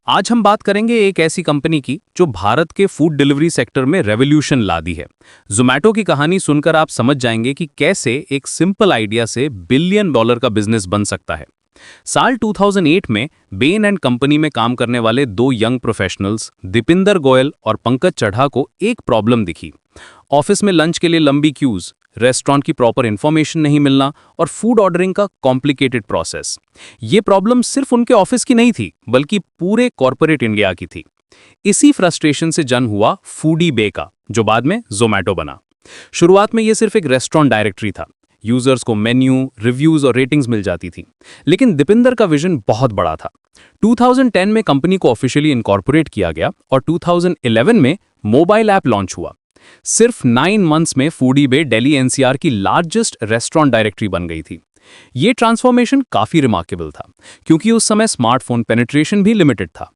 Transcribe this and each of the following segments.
आज हम बात करेंगे एक ऐसी कंपनी की जो भारत के फूड डिलीवरी सेक्टर में रेवोल्यूशन ला दी है। ज़ोमैटो की कहानी सुनकर आप समझ जाएंगे कि कैसे एक सिंपल आइडिया से बिलियन डॉलर का बिजनेस बन सकता है। साल 2008 में बेन एंड कंपनी में काम करने वाले दो यंग प्रोफेशनल्स दीपिंदर गोयल और पंकज चढ़ा को एक प्रॉब्लम दिखी। ऑफिस में लंच के लिए लंबी क्यूज, रेस्टोरेंट की प्रॉपर इंफॉर्मेशन नहीं मिलना और फूड ऑर्डरिंग का कॉम्प्लिकेटेड प्रोसेस। ये प्रॉब्लम सिर्फ उनके ऑफिस की नहीं थी, बल्कि पूरे कॉर्पोरेट इंडिया की थी। इसी फ्रस्ट्रेशन से जन्म हुआ फूडी बे का, जो बाद में ज़ोमैटो बना। शुरुआत में ये सिर्फ एक रेस्टोरेंट डायरेक्टरी था। यूजर्स को मेन्यू, रिव्यूज और रेटिंग्स मिल जाती थी। लेकिन दीपिंदर का विजन बहुत बड़ा था। 2010 में कंपनी को ऑफिशियली इनकॉर्पोरेट किया गया और 2011 में मोबाइल ऐप लॉन्च हुआ। सिर्फ 9 मंथ्स में फूडी बे दिल्ली एनसीआर की लार्जेस्ट रेस्टोरेंट डायरेक्टरी बन गई थी। ये ट्रांसफॉर्मेशन काफी रिमार्केबल था, क्योंकि उस समय स्मार्टफोन पेनिट्रेशन भी लिमिटेड था।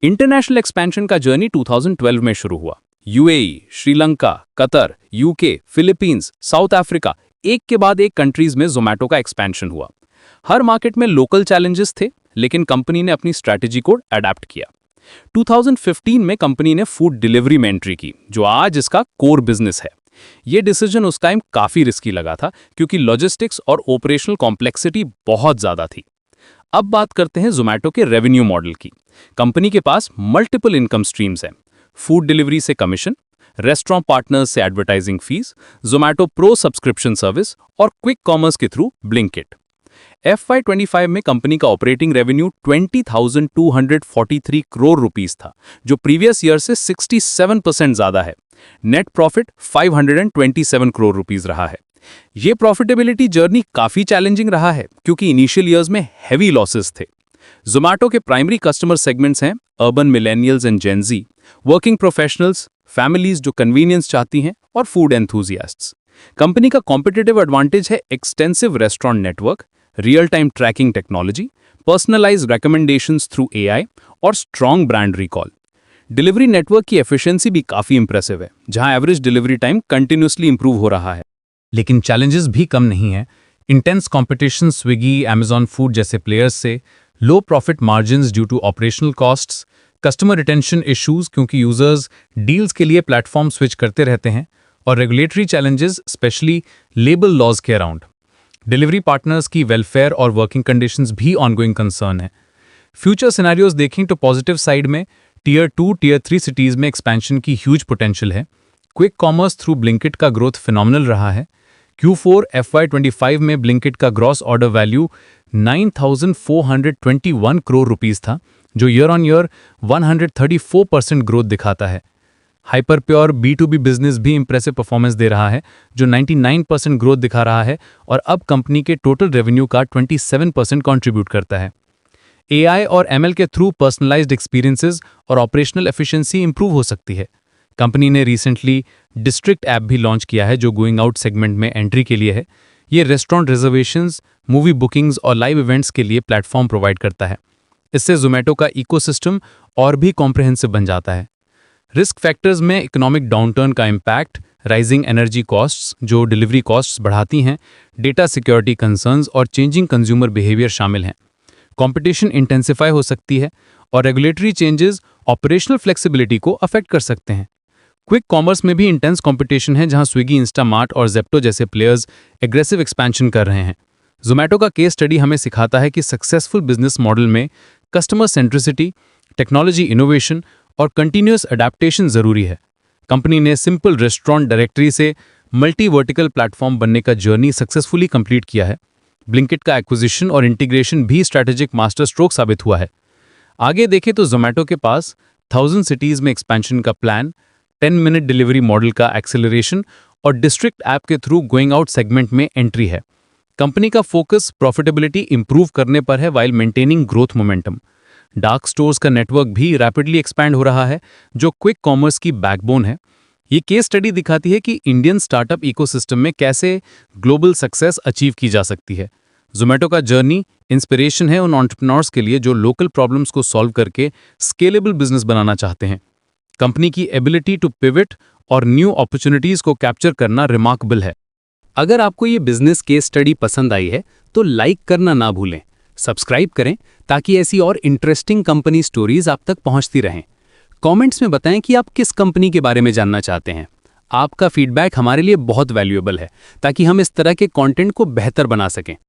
इंटरनेशनल एक्सपेंशन का जर्नी 2012 में शुरू हुआ। UAE, Sri Lanka, Qatar, UK, Philippines, south Africa, एक के बाद एक कंट्रीज में ज़ोमैटो का एक्सपेंशन हुआ। हर मार्केट में लोकल चैलेंजेस थे, लेकिन कंपनी ने अपनी स्ट्रैटेजी को अडैप्ट किया। 2015 में कंपनी ने फूड डिलीवरी में एंट्री की, जो आज इसका कोर बिजनेस है। ये डिसीजन उस टाइम काफी रिस्की लगा था, क्योंकि लॉजिस्टिक्स और ऑपरेशनल कॉम्प्लेक्सिटी बहुत ज्यादा थी। अब बात करते हैं ज़ोमैटो के रेवेन्यू मॉडल की। कंपनी के पास मल्टीपल इनकम स्ट्रीम्स हैं। फूड डिलीवरी से कमीशन, रेस्टोरेंट पार्टनर्स से advertising fees, Zomato pro subscription service और क्विक कॉमर्स के थ्रू ब्लिंकिट। FY25 में कंपनी का ऑपरेटिंग रेवेन्यू 20,243 करोड़ रुपीस था, जो प्रीवियस ईयर से 67% ज्यादा है। नेट प्रॉफिट 527 करोड़ रुपीस रहा है। ये प्रॉफिटेबिलिटी जर्नी काफी चैलेंजिंग रहा है, क्योंकि इनिशियल ईयर्स में हैवी लॉसेस थे। ज़ोमैटो के प्राइमरी कस्टमर सेगमेंट्स हैं urban millennials and Gen Z, working professionals, families जो कन्वीनियंस चाहती हैं, और फूड एंथुजियास्ट्स। कंपनी का कॉम्पिटिटिव एडवांटेज है extensive restaurant network, real time tracking technology, personalised recommendations through AI और strong brand recall. Delivery network की efficiency भी काफी इंप्रेसिव है, जहां average delivery time continuously improve हो रहा है। लेकिन चैलेंजेस भी कम नहीं है। Intense competition Swiggy, Amazon food जैसे प्लेयर्स से, low profit margins due to operational costs, customer retention issues क्योंकि यूजर्स डील्स के लिए प्लेटफॉर्म स्विच करते रहते हैं, और regulatory challenges specially labour laws के अराउंड। डिलीवरी पार्टनर्स की वेलफेयर और वर्किंग कंडीशंस भी ऑनगोइंग कंसर्न है। फ्यूचर सिनेरियोज देखें तो पॉजिटिव साइड में टियर 2, टियर 3 सिटीज में एक्सपेंशन की ह्यूज पोटेंशियल है। क्विक कॉमर्स थ्रू ब्लिंकिट का ग्रोथ फिनोमिनल रहा है। Q4 FY25 में ब्लिंकिट का gross order value 9,421 crore rupees था, जो ईयर ऑन ईयर 134% ग्रोथ दिखाता है। हाइपर प्योर B2B बिजनेस भी इंप्रेसिव परफॉर्मेंस दे रहा है, जो 99% ग्रोथ दिखा रहा है और अब कंपनी के टोटल रेवेन्यू का 27% कंट्रीब्यूट करता है। AI और ML के थ्रू पर्सनलाइज्ड एक्सपीरियंसेस और ऑपरेशनल एफिशिएंसी इंप्रूव हो सकती है। कंपनी ने रिसेंटली डिस्ट्रिक्ट ऐप भी लॉन्च किया है, जो गोइंग आउट सेगमेंट में एंट्री के लिए है। ये रेस्टोरेंट रिजर्वेशंस, मूवी बुकिंग्स और लाइव इवेंट्स के लिए प्लेटफॉर्म प्रोवाइड करता है। इससे ज़ोमैटो का इकोसिस्टम और भी कॉम्प्रिहेंसिव बन जाता है। रिस्क फैक्टर्स में इकोनॉमिक डाउनटर्न का इम्पैक्ट, राइजिंग एनर्जी कॉस्ट्स जो डिलीवरी कॉस्ट्स बढ़ाती हैं, डेटा सिक्योरिटी कंसर्न्स और चेंजिंग कंज्यूमर बिहेवियर शामिल हैं। कंपटीशन इंटेंसिफाई हो सकती है और रेगुलेटरी चेंजेस ऑपरेशनल फ्लेक्सिबिलिटी को अफेक्ट कर सकते हैं। क्विक कॉमर्स में भी इंटेंस कंपटीशन है, जहां स्विगी, इंस्टामार्ट और जेप्टो जैसे प्लेयर्स एग्रेसिव एक्सपेंशन कर रहे हैं। ज़ोमैटो का केस स्टडी हमें सिखाता है कि सक्सेसफुल बिजनेस मॉडल में कस्टमर सेंट्रिसिटी, टेक्नोलॉजी इनोवेशन और कंटिन्यूअस अडेप्टेशन जरूरी है। कंपनी ने सिंपल रेस्टोरेंट डायरेक्टरी से मल्टी वर्टिकल प्लेटफॉर्म बनने का जर्नी सक्सेसफुली कंप्लीट किया है। ब्लिंकिट का एक्विजिशन और इंटीग्रेशन भी स्ट्रैटेजिक मास्टर स्ट्रोक साबित हुआ है। आगे देखें तो ज़ोमैटो के पास 1000 सिटीज में एक्सपेंशन का प्लान, 10 मिनट डिलीवरी मॉडल का एक्सेलरेशन और डिस्ट्रिक्ट ऐप के थ्रू गोइंग आउट सेगमेंट में एंट्री है। कंपनी का फोकस प्रॉफिटेबिलिटी इंप्रूव करने पर है while maintaining growth momentum. Dark stores का नेटवर्क भी रैपिडली एक्सपैंड हो रहा है, जो क्विक कॉमर्स की बैकबोन है। ये केस स्टडी दिखाती है कि इंडियन स्टार्टअप इकोसिस्टम में कैसे ग्लोबल सक्सेस अचीव की जा सकती है। ज़ोमैटो का जर्नी इंस्पिरेशन है उन एंटरप्रेन्योर्स के लिए जो लोकल प्रॉब्लम्स को सॉल्व करके स्केलेबल बिजनेस बनाना चाहते हैं। कंपनी की एबिलिटी टू पिवट और न्यू अपॉर्चुनिटीज को कैप्चर करना रिमार्केबल है। अगर आपको ये बिजनेस केस स्टडी पसंद आई है तो लाइक करना ना भूलें, सब्सक्राइब करें ताकि ऐसी और इंटरेस्टिंग कंपनी स्टोरीज आप तक पहुंचती रहें। कमेंट्स में बताएं कि आप किस कंपनी के बारे में जानना चाहते हैं। आपका फीडबैक हमारे लिए बहुत वैल्यूएबल है ताकि हम इस तरह के कंटेंट को बेहतर बना सकें।